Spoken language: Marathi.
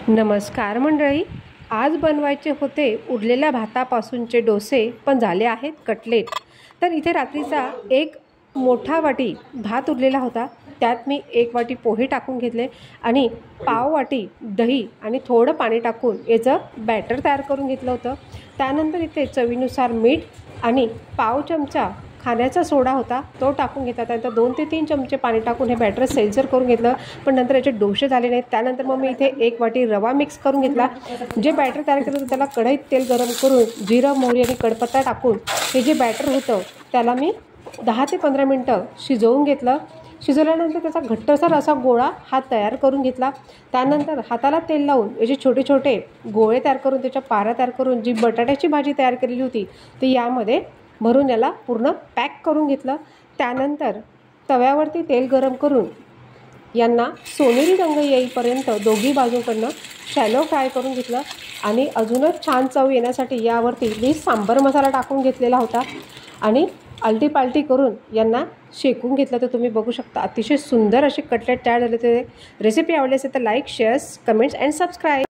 नमस्कार मंडळी, आज बनवायचे होते उरलेल्या भातापासूनचे डोसे, पण झाले आहेत कटलेट। तर इथे रात्रीचा एक मोठा वाटी भात उरलेला होता, त्यात मी एक वाटी पोहे टाकून घेतले आणि पाव वाटी दही आणि थोडं पाणी टाकून याचं बॅटर तयार करून घेतलं होतं। त्यानंतर इथे चवीनुसार मीठ आणि पाव चमचा खाण्याचा सोडा होता, तो टाकून घेतला। त्यानंतर 2 ते 3 चमचे पाणी टाकून हे बॅटर सैलसर करून घेतलं, पण नंतर याचे डोसे झाले नाहीत। त्यानंतर मग मी इथे एक वाटी रवा मिक्स करून घेतला। जे बॅटर तयार केलं होतं त्याला कढईत तेल गरम करून जिरं, मोहरी आणि कढीपत्ता टाकून हे जे बॅटर होतं त्याला मी 10 ते 15 मिनटं शिजवून घेतलं। शिजवल्यानंतर त्याचा घट्टसर असा गोळा हा तयार करून घेतला। त्यानंतर हाताला तेल लावून याचे छोटे छोटे गोळे तयार करून त्याच्या पाऱ्या तयार करून जी बटाट्याची भाजी तयार केलेली होती ती यामध्ये भरून याला पूर्ण पॅक करून घेतलं। त्यानंतर तव्यावरती तेल गरम करून यांना सोनेरी रंग येईपर्यंत दोघी बाजूंकडनं शॅलो फ्राय करून घेतलं आणि अजूनच छान चव येण्यासाठी यावरती मी सांबर मसाला टाकून घेतलेला होता आणि आलटी-पालटी करून यांना शेकून घेतलं। तर तुम्ही बघू शकता अतिशय सुंदर असे कटलेट तयार झाले। ते रेसिपी आवडली असेल तर like, shares, comments and subscribe.